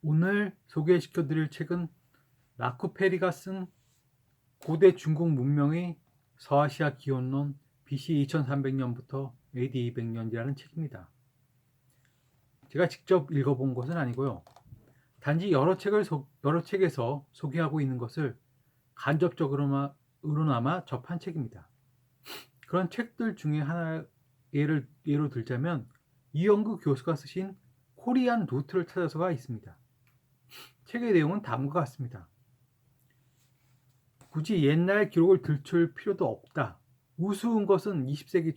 오늘 소개시켜 드릴 책은 라쿠페리가 쓴 고대 중국 문명의 서아시아 기원론 BC 2300년부터 AD 200년이라는 책입니다. 제가 직접 읽어본 것은 아니고요. 단지 여러 책에서 소개하고 있는 것을 간접적으로나마 접한 책입니다. 그런 책들 중에 하나 예로 들자면 이영구 교수가 쓰신 코리안 루트를 찾아서가 있습니다. 책의 내용은 다음과 같습니다. 굳이 옛날 기록을 들출 필요도 없다. 우스운 것은 20세기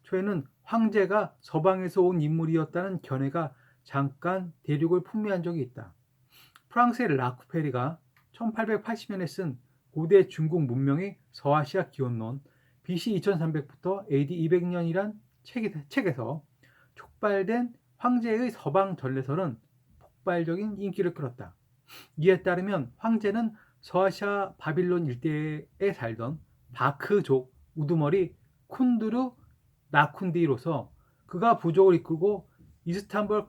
초에는 황제가 서방에서 온 인물이었다는 견해가 잠깐 대륙을 풍미한 적이 있다. 프랑스의 라쿠페리가 1880년에 쓴 고대 중국 문명의 서아시아 기원론 BC 2300부터 AD 200년이란 책에서 촉발된 황제의 서방 전래설은 폭발적인 인기를 끌었다. 이에 따르면 황제는 서아시아 바빌론 일대에 살던 바크족 우두머리 쿤두르 나쿤디로서 그가 부족을 이끌고 이스탄불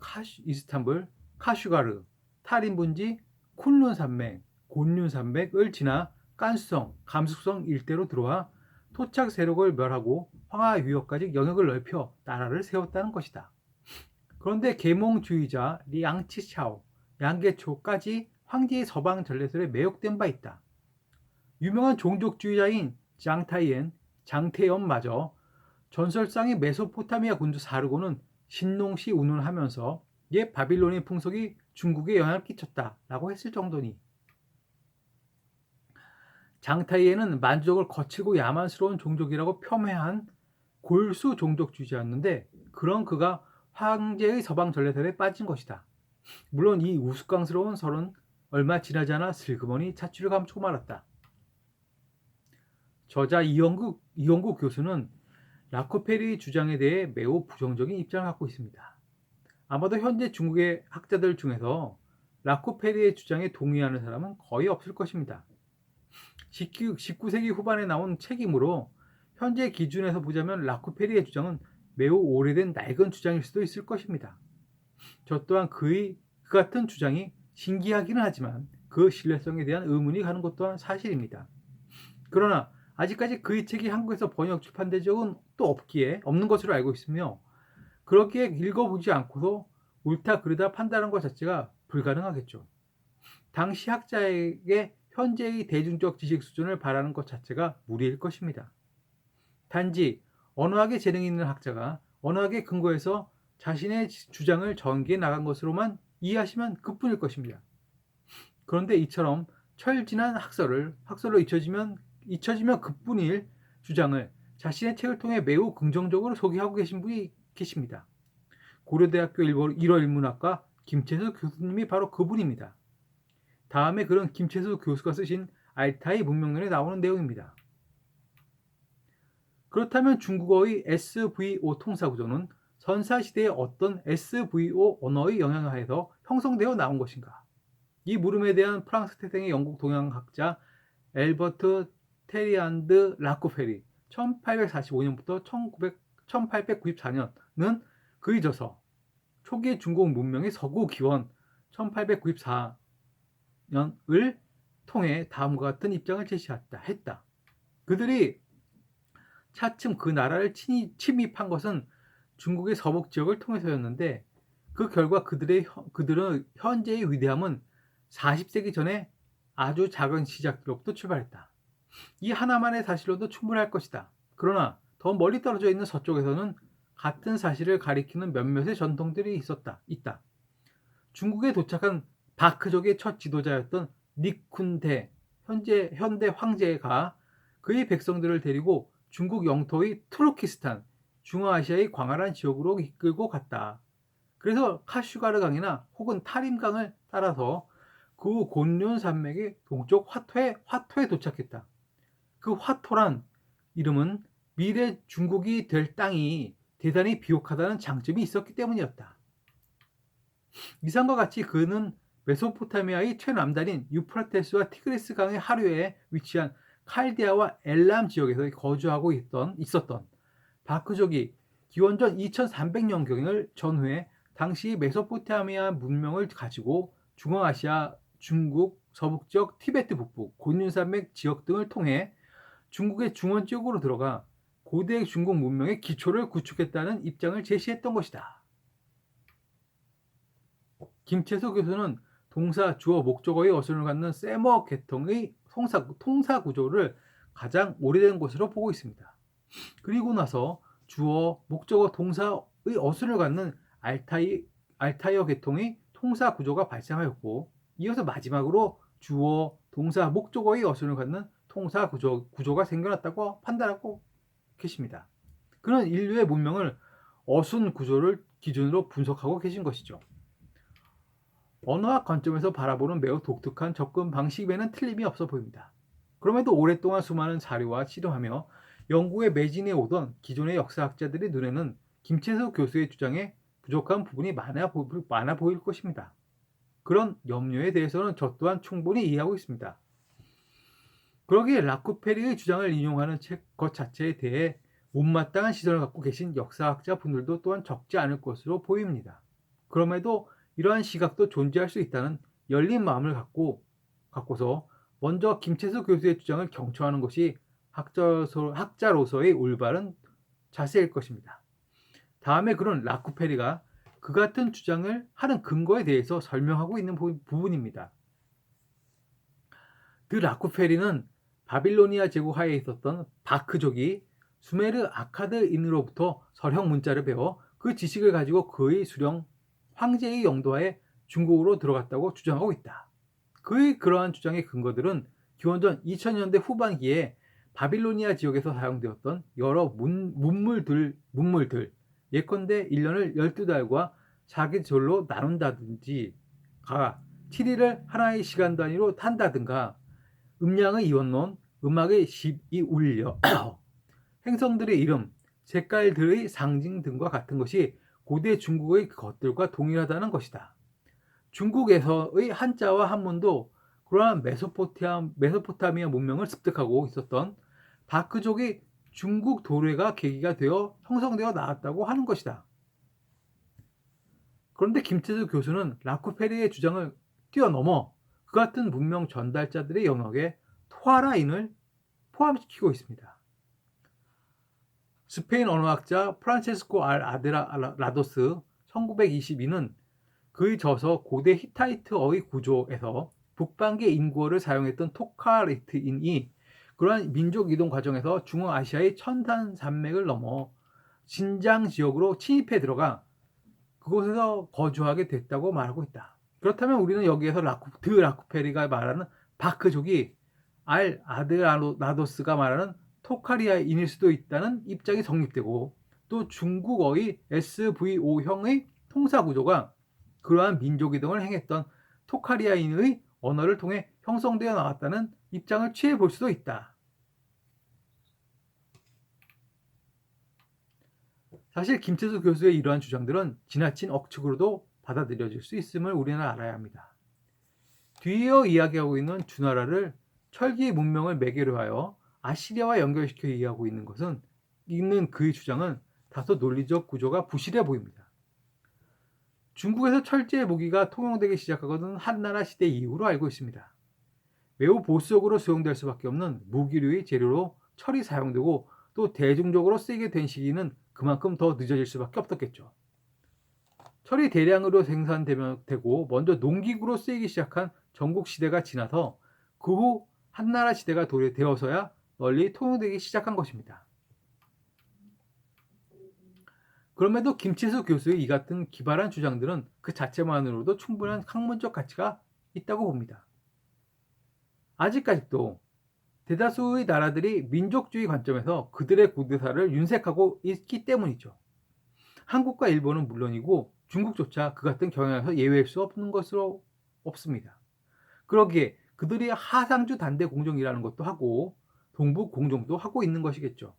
카슈가르 탈인분지 쿤룬 산맥 곤륜 산맥을 지나 깐수성 감숙성 일대로 들어와 토착 세력을 멸하고 황하 위협까지 영역을 넓혀 나라를 세웠다는 것이다. 그런데 계몽주의자 리앙치샤오 양계초까지 황제의 서방 전래설에 매혹된 바 있다. 유명한 종족주의자인 장태연마저 전설상의 메소포타미아 군주 사르고는 신농시 운운하면서 옛 바빌론의 풍속이 중국에 영향을 끼쳤다라고 했을 정도니 장타이에는 만주족을 거칠고 야만스러운 종족이라고 폄훼한 골수 종족주의자였는데 그런 그가 황제의 서방 전래설에 빠진 것이다. 물론 이 우스꽝스러운 설은 얼마 지나지 않아 슬그머니 자취를 감추고 말았다. 저자 이영구 교수는 라코페리 주장에 대해 매우 부정적인 입장을 갖고 있습니다. 아마도 현재 중국의 학자들 중에서 라코페리의 주장에 동의하는 사람은 거의 없을 것입니다. 19세기 후반에 나온 책이므로 현재 기준에서 보자면 라코페리의 주장은 매우 오래된 낡은 주장일 수도 있을 것입니다. 저 또한 그 같은 주장이 신기하기는 하지만 그 신뢰성에 대한 의문이 가는 것 또한 사실입니다. 그러나 아직까지 그의 책이 한국에서 번역 출판된 적은 또 없는 것으로 알고 있으며 그렇게 읽어보지 않고도 옳다 그르다 판단하는 것 자체가 불가능하겠죠. 당시 학자에게 현재의 대중적 지식 수준을 바라는 것 자체가 무리일 것입니다. 단지 언어학에 재능이 있는 학자가 언어학에 근거해서 자신의 주장을 전개해 나간 것으로만 이해하시면 그뿐일 것입니다. 그런데 이처럼 철진한 학설로 잊혀지면 그뿐일 주장을 자신의 책을 통해 매우 긍정적으로 소개하고 계신 분이 계십니다. 고려대학교 일어일문학과 김채수 교수님이 바로 그분입니다. 다음에 그런 김채수 교수가 쓰신 알타이 문명론에 나오는 내용입니다. 그렇다면 중국어의 SVO 통사구조는 선사시대의 어떤 SVO 언어의 영향하에서 형성되어 나온 것인가? 이 물음에 대한 프랑스 태생의 영국 동양학자 엘버트 테리안드 라코페리 1845년부터 1894년은 그의 저서 초기 중국 문명의 서구 기원 1894년을 통해 다음과 같은 입장을 제시했다. 그들이 차츰 그 나라를 침입한 것은 중국의 서북 지역을 통해서였는데 그 결과 그들은 현재의 위대함은 40세기 전에 아주 작은 시작으로부터 출발했다. 이 하나만의 사실로도 충분할 것이다. 그러나 더 멀리 떨어져 있는 서쪽에서는 같은 사실을 가리키는 몇몇의 전통들이 있다. 중국에 도착한 바크족의 첫 지도자였던 니쿤대 현대 황제가 그의 백성들을 데리고 중국 영토의 투르키스탄, 중앙아시아의 광활한 지역으로 이끌고 갔다. 그래서 카슈가르 강이나 혹은 타림강을 따라서 그 곤륜 산맥의 동쪽 화토에 도착했다. 그 화토란 이름은 미래 중국이 될 땅이 대단히 비옥하다는 장점이 있었기 때문이었다. 이상과 같이 그는 메소포타미아의 최남단인 유프라테스와 티그리스 강의 하류에 위치한 칼데아와 엘람 지역에서 거주하고 있었던 바크족이 기원전 2300년경을 전후에 당시 메소포타미아 문명을 가지고 중앙아시아, 중국, 서북지역, 티베트 북부, 곤륜산맥 지역 등을 통해 중국의 중원 지역으로 들어가 고대 중국 문명의 기초를 구축했다는 입장을 제시했던 것이다. 김채수 교수는 동사, 주어, 목적어의 어순을 갖는 세머 계통의 통사 구조를 가장 오래된 것으로 보고 있습니다. 그리고 나서 주어, 목적어, 동사의 어순을 갖는 알타이어 계통의 통사 구조가 발생하였고, 이어서 마지막으로 주어, 동사, 목적어의 어순을 갖는 통사 구조가 생겨났다고 판단하고 계십니다. 그는 인류의 문명을 어순 구조를 기준으로 분석하고 계신 것이죠. 언어학 관점에서 바라보는 매우 독특한 접근 방식에는 틀림이 없어 보입니다. 그럼에도 오랫동안 수많은 자료와 치료하며 영국에 매진해 오던 기존의 역사학자들의 눈에는 김채수 교수의 주장에 부족한 부분이 많아 보일 것입니다. 그런 염려에 대해서는 저 또한 충분히 이해하고 있습니다. 그러기에 라쿠페리의 주장을 인용하는 것 자체에 대해 못마땅한 시선을 갖고 계신 역사학자 분들도 또한 적지 않을 것으로 보입니다. 그럼에도 이러한 시각도 존재할 수 있다는 열린 마음을 갖고서 먼저 김채수 교수의 주장을 경청하는 것이 학자로서의 올바른 자세일 것입니다. 다음에 그런 라쿠페리가 그 같은 주장을 하는 근거에 대해서 설명하고 있는 부분입니다. 라쿠페리는 바빌로니아 제국 하에 있었던 바크족이 수메르 아카드인으로부터 서형 문자를 배워 그 지식을 가지고 그의 수령 황제의 영도하에 중국으로 들어갔다고 주장하고 있다. 그의 그러한 주장의 근거들은 기원전 2000년대 후반기에 바빌로니아 지역에서 사용되었던 여러 문물들 예컨대 1년을 12달과 4계절로 나눈다든지 7일을 하나의 시간 단위로 탄다든가 음양의 이원론, 음악의 12울려, 행성들의 이름, 색깔들의 상징 등과 같은 것이 고대 중국의 것들과 동일하다는 것이다. 중국에서의 한자와 한문도 그러한 메소포타미아 문명을 습득하고 있었던 바크족의 중국 도래가 계기가 되어 형성되어 나왔다고 하는 것이다. 그런데 김채수 교수는 라쿠페리의 주장을 뛰어넘어 그 같은 문명 전달자들의 영역에 토아라인을 포함시키고 있습니다. 스페인 언어학자 프란체스코 라도스 1922는 그의 저서 고대 히타이트어의 구조에서 북방계 인구어를 사용했던 토카리트인이 그러한 민족 이동 과정에서 중앙아시아의 천산산맥을 넘어 진장 지역으로 침입해 들어가 그곳에서 거주하게 됐다고 말하고 있다. 그렇다면 우리는 여기에서 라쿠페리가 말하는 바크족이 아드라도스가 말하는 토카리아인일 수도 있다는 입장이 성립되고, 또 중국어의 SVO형의 통사구조가 그러한 민족이동을 행했던 토카리아인의 언어를 통해 형성되어 나왔다는 입장을 취해 볼 수도 있다. 사실 김채수 교수의 이러한 주장들은 지나친 억측으로도 받아들여질 수 있음을 우리는 알아야 합니다. 뒤이어 이야기하고 있는 주나라를 철기 문명을 매개로 하여 아시리아와 연결시켜 이해하고 있는 그의 주장은 다소 논리적 구조가 부실해 보입니다. 중국에서 철제 무기가 통용되기 시작하거든 한나라 시대 이후로 알고 있습니다. 매우 보수적으로 수용될 수밖에 없는 무기류의 재료로 철이 사용되고 또 대중적으로 쓰이게 된 시기는 그만큼 더 늦어질 수밖에 없었겠죠. 철이 대량으로 생산되고 먼저 농기구로 쓰이기 시작한 전국시대가 지나서 그 후 한나라 시대가 되어서야 널리 통용되기 시작한 것입니다. 그럼에도 김채수 교수의 이 같은 기발한 주장들은 그 자체만으로도 충분한 학문적 가치가 있다고 봅니다. 아직까지도 대다수의 나라들이 민족주의 관점에서 그들의 고대사를 윤색하고 있기 때문이죠. 한국과 일본은 물론이고 중국조차 그 같은 경향에서 예외일 수 없는 것으로 없습니다. 그러기에 그들이 하상주 단대 공정이라는 것도 하고 동북 공정도 하고 있는 것이겠죠.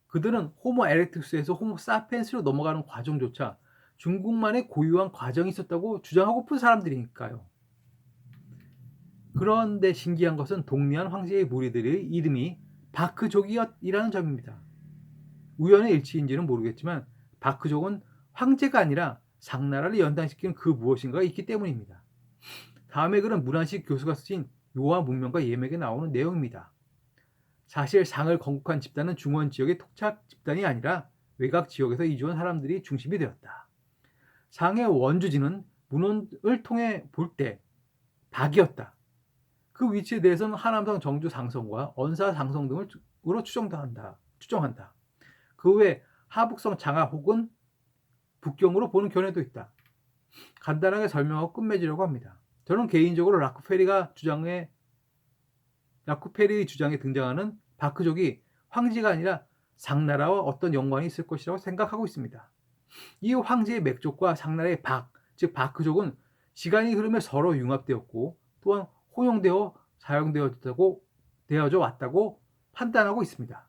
그들은 호모 에렉투스에서 호모 사피엔스로 넘어가는 과정조차 중국만의 고유한 과정이 있었다고 주장하고픈 사람들이니까요. 그런데 신기한 것은 동리안 황제의 무리들의 이름이 바크족이라는 점입니다. 우연의 일치인지는 모르겠지만 바크족은 황제가 아니라 상나라를 연단시키는 그 무엇인가가 있기 때문입니다. 다음의 글은 문안식 교수가 쓰신 요하 문명과 예맥에 나오는 내용입니다. 사실 상을 건국한 집단은 중원 지역의 토착 집단이 아니라 외곽 지역에서 이주한 사람들이 중심이 되었다. 상의 원주지는 문헌을 통해 볼 때 박이었다. 그 위치에 대해서는 하남성 정주 상성과 언사 상성 등으로 추정한다. 그 외 하북성 장하 혹은 북경으로 보는 견해도 있다. 간단하게 설명하고 끝맺으려고 합니다. 저는 개인적으로 라쿠페리의 주장에 등장하는 바크족이 황제가 아니라 상나라와 어떤 연관이 있을 것이라고 생각하고 있습니다. 이 황제의 맥족과 상나라의 즉 바크족은 시간이 흐르며 서로 융합되었고 또한 혼용되어 사용되어져 왔다고 판단하고 있습니다.